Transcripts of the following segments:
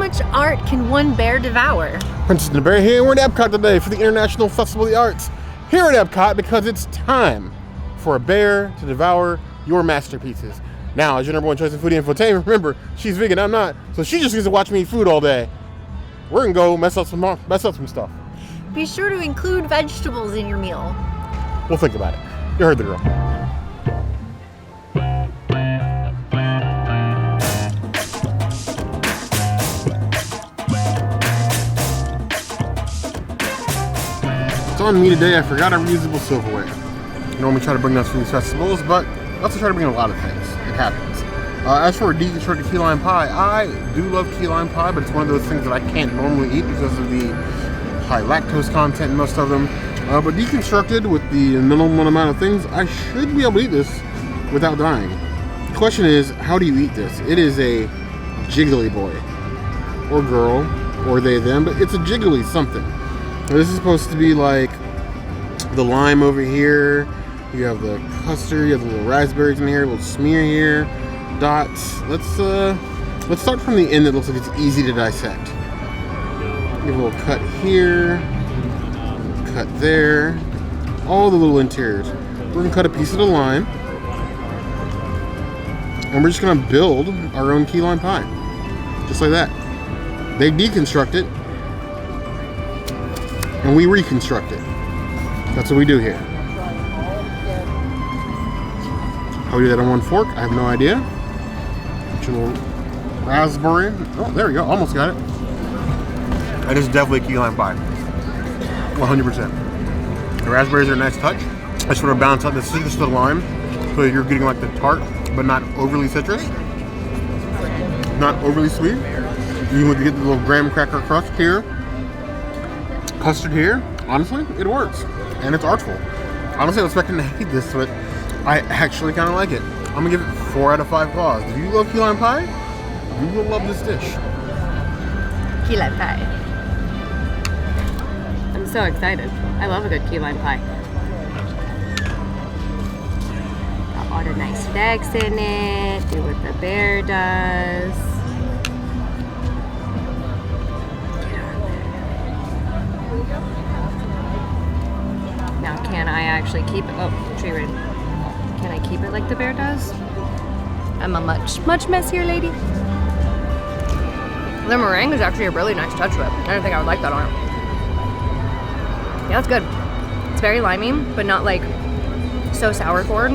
much art can one bear devour? Princess and the Bear here. We're at Epcot today for the International Festival of the Arts. Here at Epcot because it's time for a bear to devour your masterpieces. Now, as your number one choice in foodie infotainment, remember, she's vegan, I'm not, so she just gets to watch me eat food all day. We're gonna go mess up some stuff. Be sure to include vegetables in your meal. We'll think about it. You heard the girl. It's on me today. I forgot our reusable silverware. I normally try to bring those for these festivals, but I also try to bring a lot of things. It happens. As for a deconstructed key lime pie, I do love key lime pie, but it's one of those things that I can't normally eat because of the high lactose content in most of them. But deconstructed with the minimal amount of things, I should be able to eat this without dying. The question is, how do you eat this? It is a jiggly boy, or girl, or they, them, but it's a jiggly something. Now, this is supposed to be like the lime over here. You have the custard, you have the little raspberries in here, a little smear here, dots. Let's start from the end that looks like it's easy to dissect. Give a little cut here, cut there, all the little interiors. We're gonna cut a piece of the lime, and we're just gonna build our own key lime pie, just like that. They deconstruct it, and we reconstruct it. That's what we do here. How we do that on one fork, I have no idea. Put your little raspberry. Oh, there we go. Almost got it. That is definitely a key lime pie. 100%. The raspberries are a nice touch. I sort of balance out the citrus of the lime, so you're getting like the tart, but not overly citrus, not overly sweet. You would get the little graham cracker crust here, custard here. Honestly, it works, and it's artful. Honestly, I was expecting to hate this, but I actually kind of like it. I'm gonna give it 4 out of 5 claws. If you love key lime pie, you will love this dish. Key lime pie. I'm so excited. I love a good key lime pie. Got all the nice flecks in it. Do what the bear does. Get on there. Now, can I actually keep it? Oh, tree ring. Can I keep it like the bear does? I'm a much messier lady. The meringue is actually a really nice touch to it. I didn't think I would like that on it. Yeah, it's good. It's very limey, but not like so sour forward.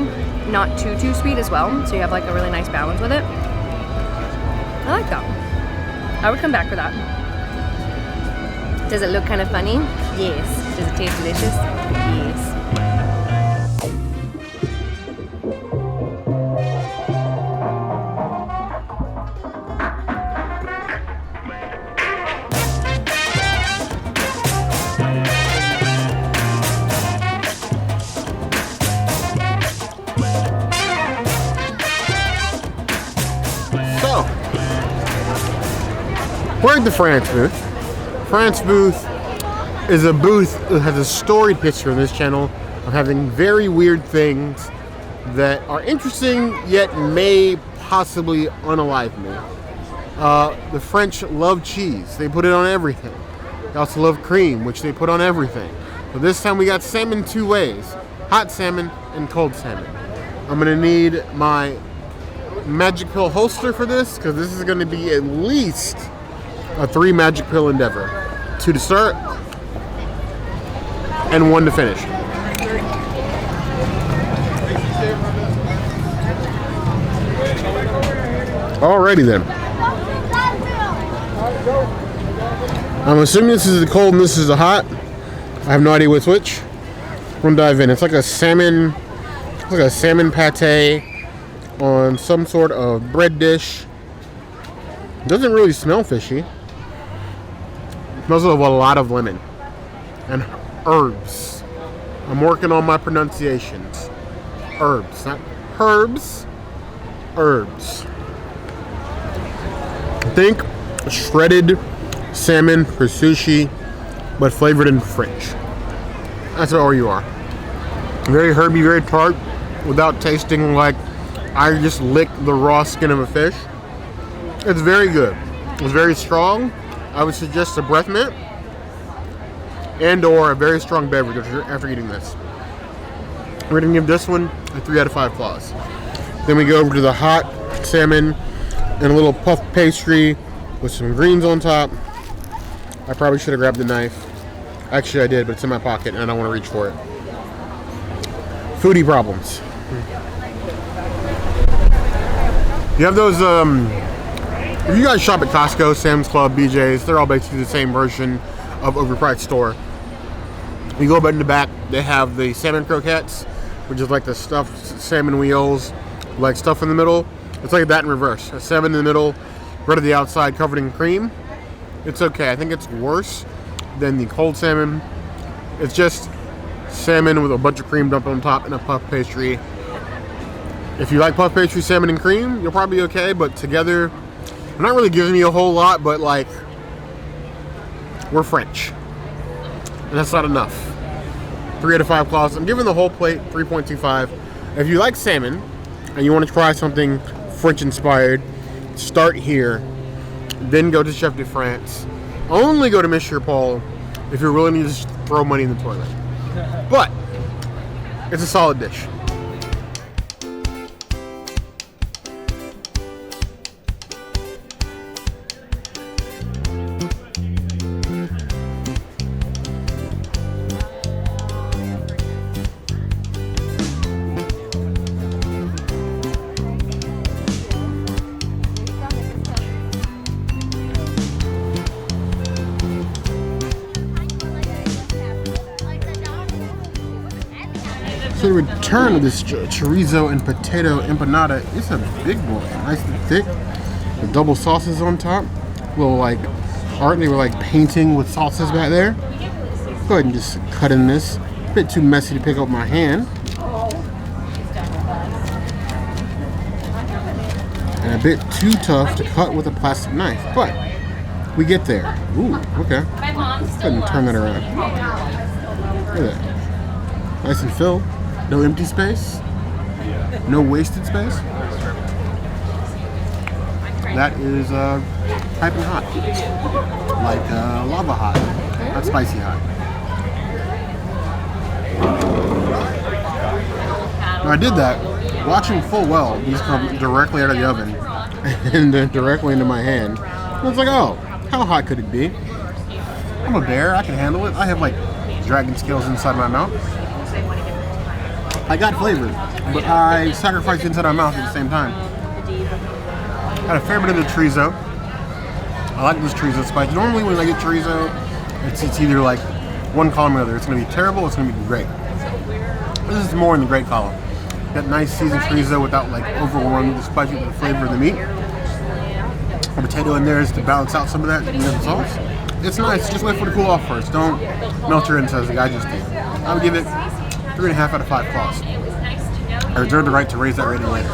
Not too sweet as well. So you have like a really nice balance with it. I like that. I would come back for that. Does it look kind of funny? Yes. Does it taste delicious? Yes. We're at the France booth. France booth is a booth that has a storied history on this channel of having very weird things that are interesting yet may possibly unalive me. The French love cheese. They put it on everything. They also love cream, which they put on everything. So this time we got salmon 2 ways. Hot salmon and cold salmon. I'm gonna need my magic pill holster for this because this is gonna be at least a 3 magic pill endeavor. 2 to start and 1 to finish. Alrighty then. I'm assuming this is the cold and this is the hot. I have no idea what's which. We're gonna dive in. It's like a salmon pate on some sort of bread dish. It doesn't really smell fishy. It smells of a lot of lemon and herbs. I'm working on my pronunciations. Herbs, not herbs. Herbs. Think shredded salmon for sushi, but flavored in French. That's all you are. Very herby, very tart, without tasting like I just licked the raw skin of a fish. It's very good. was very strong, I would suggest a breath mint and or a very strong beverage after eating this. We're gonna give this one a 3 out of 5 claws. Then we go over to the hot salmon and a little puff pastry with some greens on top. I probably should have grabbed the knife. Actually I did, but it's in my pocket and I don't want to reach for it. Foodie problems. You have those, if you guys shop at Costco, Sam's Club, BJ's, they're all basically the same version of overpriced store. You go up in the back, they have the salmon croquettes, which is like the stuffed salmon wheels, like stuff in the middle. It's like that in reverse. A salmon in the middle, bread at the outside covered in cream. It's okay. I think it's worse than the cold salmon. It's just salmon with a bunch of cream dumped on top and a puff pastry. If you like puff pastry, salmon, and cream, you'll probably be okay, but together, they're not really giving me a whole lot, but like, we're French. And that's not enough. 3 out of 5 claws. I'm giving the whole plate 3.25. If you like salmon and you want to try something French inspired, start here, then go to Chef de France. Only go to Monsieur Paul if you're willing to just throw money in the toilet. But it's a solid dish. So the return of this chorizo and potato empanada, it's a big boy, nice and thick. The double sauces on top, little like art. They were like painting with sauces back there. Go ahead and just cut in this. A bit too messy to pick up my hand. And a bit too tough to cut with a plastic knife, but we get there. Ooh, okay. Go ahead and turn that around. Look at that. Nice and filled. No empty space. No wasted space. That is piping hot. Like lava hot. Not spicy hot. Now I did that watching full well these come directly out of the oven and then directly into my hand. And it's like, oh, how hot could it be? I'm a bear, I can handle it. I have like dragon scales inside my mouth. I got flavor, but I sacrificed inside my mouth at the same time. Had a fair bit of the chorizo. I like this chorizo spice. Normally when I get chorizo, it's either like one column or the other. It's going to be terrible, it's going to be great. This is more in the great column. That nice seasoned chorizo without like overwhelming the spice with the flavor of the meat. A potato in there is to balance out some of that in the sauce. It's nice, just wait for it to cool off first. Don't melt your insides like I just did. I would give it 3.5 out of 5 claws. I reserve the right to raise that rating later.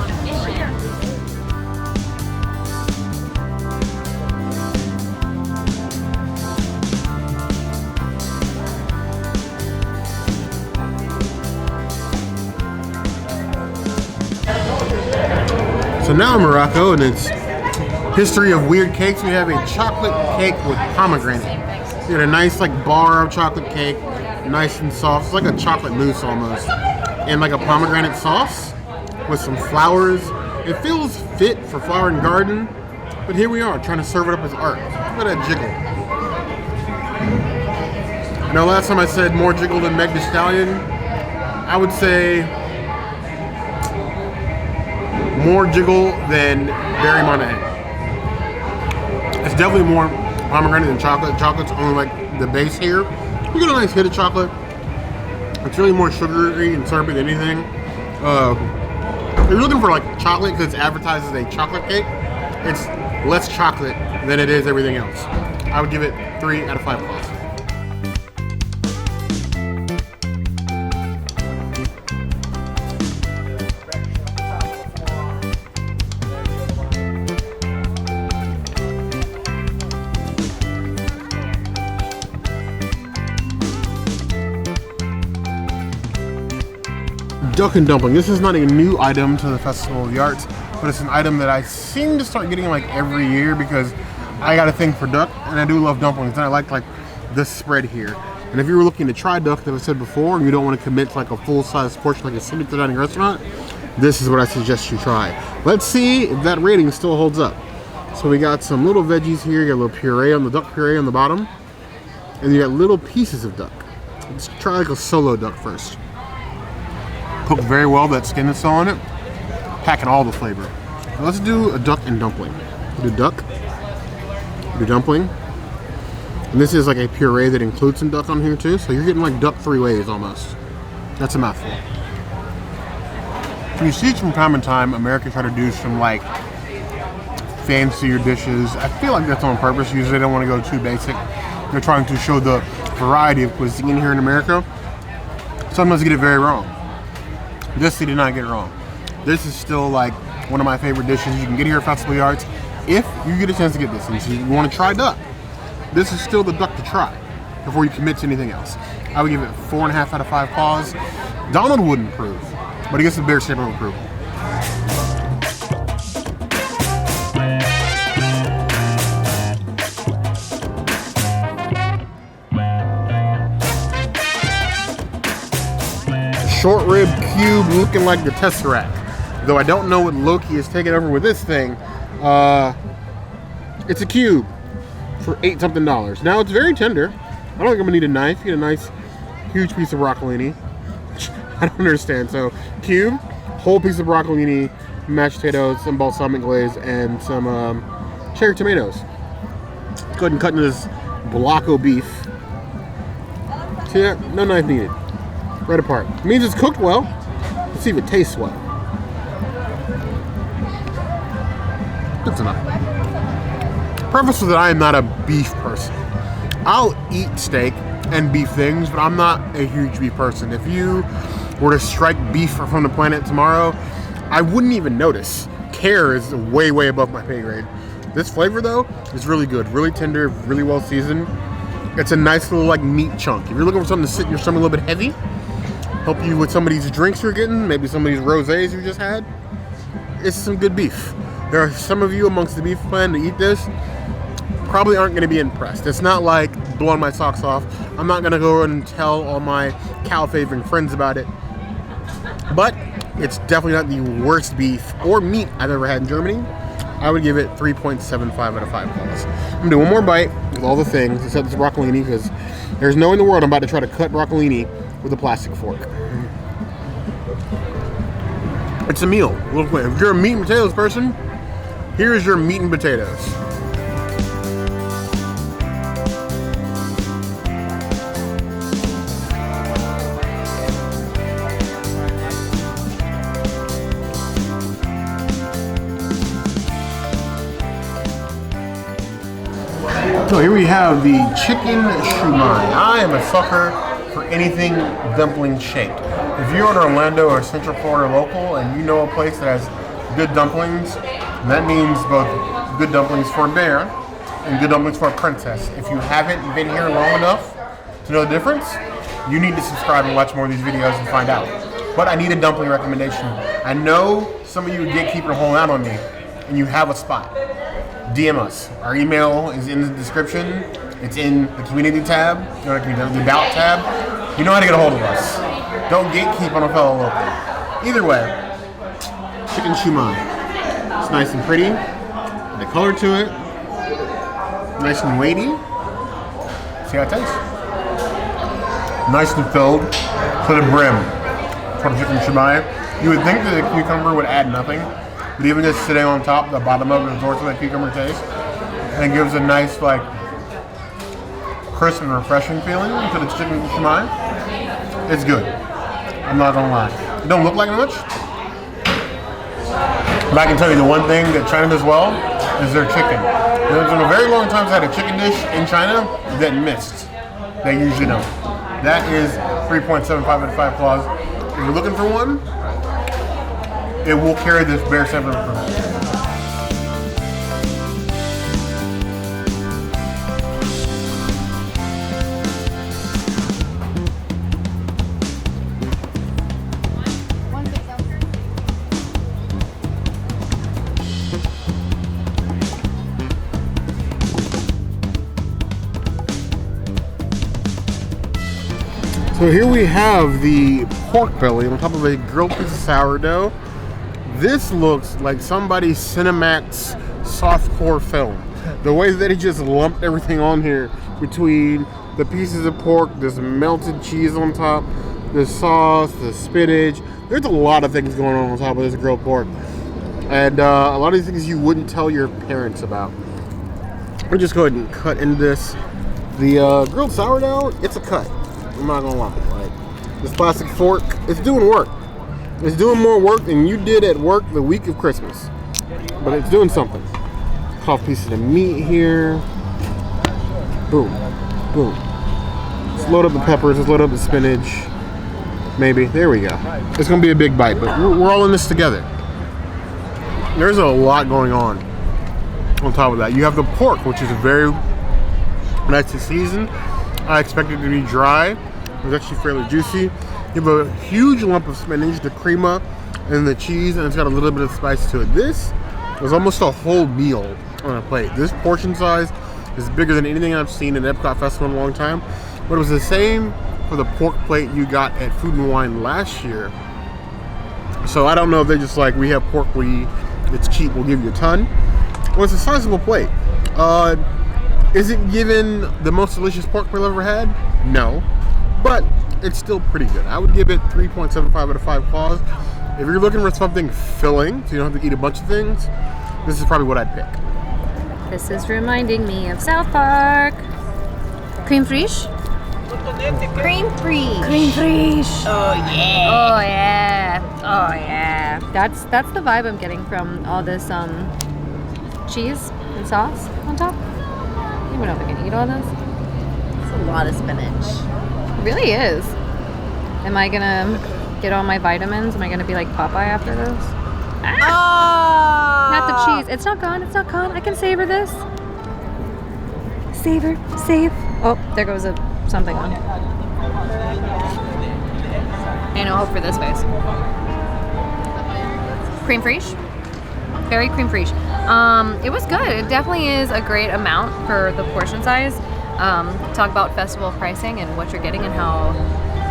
So now in Morocco, and it's history of weird cakes. We have a chocolate cake with pomegranate. We got a nice like bar of chocolate cake. Nice and soft. It's like a chocolate mousse almost. And like a pomegranate sauce with some flowers. It feels fit for flower and garden, but here we are trying to serve it up as art. Look at that jiggle. I know last time I said more jiggle than Meg Thee Stallion. I would say more jiggle than Barry Monahan. It's definitely more pomegranate than chocolate. Chocolate's only like the base here. You get a nice hit of chocolate. It's really more sugary and syrupy than anything. If you're looking for like chocolate because it's advertised as a chocolate cake, it's less chocolate than it is everything else. I would give it 3 out of 5 claws. Duck and dumpling. This is not a new item to the Festival of the Arts, but it's an item that I seem to start getting like every year because I got a thing for duck, and I do love dumplings, and I like this spread here. And if you were looking to try duck, as I said before, and you don't want to commit to like a full-size portion like a signature dining restaurant, this is what I suggest you try. Let's see if that rating still holds up. So we got some little veggies here. You got a little puree on the duck puree on the bottom, and you got little pieces of duck. Let's try like a solo duck first. Cooked very well. That skin is still on it, packing all the flavor. Now let's do a duck and dumpling. Do duck, do dumpling. And this is like a puree that includes some duck on here too, so you're getting like duck 3 ways almost. That's a mouthful. You see from time to time, America try to do some like fancier dishes. I feel like that's on purpose. Usually they don't want to go too basic. They're trying to show the variety of cuisine here in America. Sometimes they get it very wrong. This they did not get it wrong. This is still like one of my favorite dishes you can get here at Festival of the Arts. If you get a chance to get this and so you want to try duck, this is still the duck to try before you commit to anything else. I would give it 4.5 out of 5 paws. Donald wouldn't approve, but he gets the bare stamp of approval. Short rib cube looking like the Tesseract. Though I don't know what Loki is taking over with this thing. It's a cube for $8 something. Now it's very tender. I don't think I'm gonna need a knife. Get a nice huge piece of broccolini. I don't understand. So cube, whole piece of broccolini, mashed potatoes, some balsamic glaze, and some cherry tomatoes. Go ahead and cut into this block of beef. See that? No knife needed. Right apart. It means it's cooked well. Let's see if it tastes well. That's enough. Preface is that I am not a beef person. I'll eat steak and beef things, but I'm not a huge beef person. If you were to strike beef from the planet tomorrow, I wouldn't even notice. Care is way, way above my pay grade. This flavor though is really good, really tender, really well seasoned. It's a nice little like meat chunk. If you're looking for something to sit in your stomach a little bit heavy, help you with some of these drinks you're getting, maybe some of these rosés you just had, it's some good beef. There are some of you amongst the beef plan to eat this, probably aren't gonna be impressed. It's not like blowing my socks off. I'm not gonna go and tell all my cow favoring friends about it, but it's definitely not the worst beef or meat I've ever had in Germany. I would give it 3.75 out of 5 paws. I'm gonna do one more bite with all the things, except this broccolini, because there's no way in the world I'm about to try to cut broccolini with a plastic fork. It's a meal. If you're a meat and potatoes person, here's your meat and potatoes. So here we have the chicken shumai. I am a sucker for anything dumpling shaped. If you're in Orlando or Central Florida local and you know a place that has good dumplings, that means both good dumplings for a bear and good dumplings for a princess. If you haven't been here long enough to know the difference, you need to subscribe and watch more of these videos and find out. But I need a dumpling recommendation. I know some of you gatekeeper holding out on me and you have a spot. DM us. Our email is in the description. It's in the community tab, the about tab. You know how to get a hold of us. Don't gatekeep on a fellow local. Either way, chicken shumai. It's nice and pretty. The color to it, nice and weighty. See how it tastes. Nice and filled to the brim for the chicken shumai. You would think that the cucumber would add nothing, but even just sitting on top, the bottom of it absorbs that cucumber taste, and it gives a nice, like, crisp and refreshing feeling to the chicken shumai. It's good. I'm not gonna lie. It don't look like much, but I can tell you the one thing that China does well is their chicken. There's been a very long time since I had a chicken dish in China that missed. They usually don't. That is 3.75 out of 5 claws. If you're looking for one, it will carry this bear stamp of approval. So here we have the pork belly on top of a grilled piece of sourdough. This looks like somebody's Cinemax softcore film. The way that he just lumped everything on here between the pieces of pork, this melted cheese on top, the sauce, the spinach. There's a lot of things going on top of this grilled pork. And a lot of these things you wouldn't tell your parents about. We'll just go ahead and cut into this. The grilled sourdough, it's a cut. I'm not gonna lie. Like, this plastic fork, it's doing work. It's doing more work than you did at work the week of Christmas. But it's doing something. Cut off pieces of meat here. Boom. Boom. Let's load up the peppers. Let's load up the spinach. Maybe. There we go. It's going to be a big bite, but we're all in this together. There's a lot going on top of that. You have the pork, which is very nice to season. I expect it to be dry. It's actually fairly juicy. You have a huge lump of spinach, the crema, and the cheese, and it's got a little bit of spice to it. This was almost a whole meal on a plate. This portion size is bigger than anything I've seen at Epcot Festival in a long time. But it was the same for the pork plate you got at Food and Wine last year. So I don't know if they're just like, we have pork, it's cheap, we'll give you a ton. Well, it's a sizable plate. Is it given the most delicious pork plate I've ever had? No. But it's still pretty good. I would give it 3.75 out of 5 claws. If you're looking for something filling, so you don't have to eat a bunch of things, this is probably what I'd pick. This is reminding me of South Park. Cream fraiche? Cream fraiche. Cream fraiche. Oh yeah. Oh yeah. Oh yeah. That's the vibe I'm getting from all this cheese and sauce on top. I don't even know if I can eat all this. It's a lot of spinach. It really is. Am I gonna get all my vitamins? Am I gonna be like Popeye after this? Ah! Not the cheese. It's not gone. It's not gone. I can savor this. Savor. Save. Oh, there goes something on. Ain't no hope for this face. Cream fraiche. Very cream fraiche. It was good. It definitely is a great amount for the portion size. Talk about festival pricing and what you're getting and how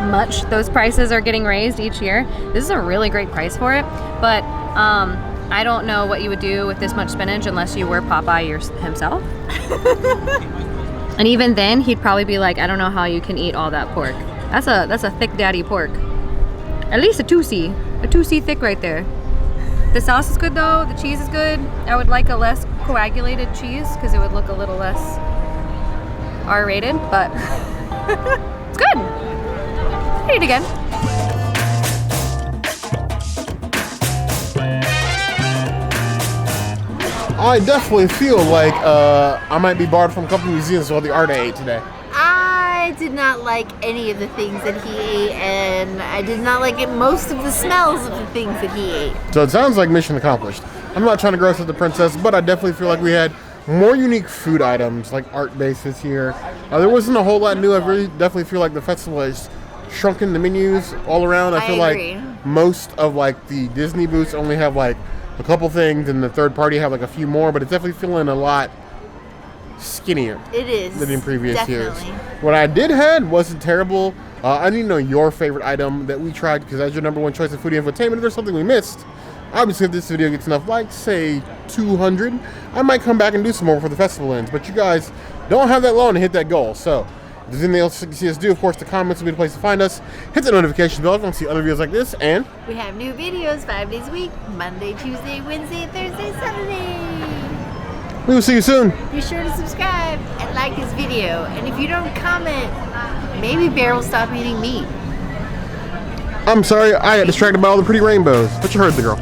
much those prices are getting raised each year. This is a really great price for it, but I don't know what you would do with this much spinach unless you were Popeye himself. And even then, he'd probably be like, I don't know how you can eat all that pork. That's a thick daddy pork. At least a 2C thick right there. The sauce is good though, the cheese is good. I would like a less coagulated cheese because it would look a little less R-rated, but it's good. I'll eat it again. I definitely feel like I might be barred from a couple museums with all the art I ate today. I did not like any of the things that he ate, and I did not like most of the smells of the things that he ate. So it sounds like mission accomplished. I'm not trying to gross at the princess, but I definitely feel like we had more unique food items, like art bases here. There wasn't a whole lot new. I really definitely feel like the festival has shrunken the menus all around. I feel agree. like most of like the Disney booths only have like a couple things, and the third party have like a few more, but it's definitely feeling a lot skinnier. It is. Than in previous definitely. years. What I did had wasn't terrible. I need to know your favorite item that we tried, because as your number one choice of foodie infotainment, if there's something we missed, obviously if this video gets enough likes, say 200, I might come back and do some more before the festival ends. But you guys don't have that long to hit that goal. So if there's anything else you see us do, of course the comments will be the place to find us. Hit the notification bell if you want to see other videos like this, and We have new videos 5 days a week, Monday, Tuesday, Wednesday, Thursday, Saturday. we will see you soon. Be sure to subscribe and like this video. And if you don't comment, maybe Bear will stop eating meat. I'm sorry, I got distracted by all the pretty rainbows, but you heard the girl.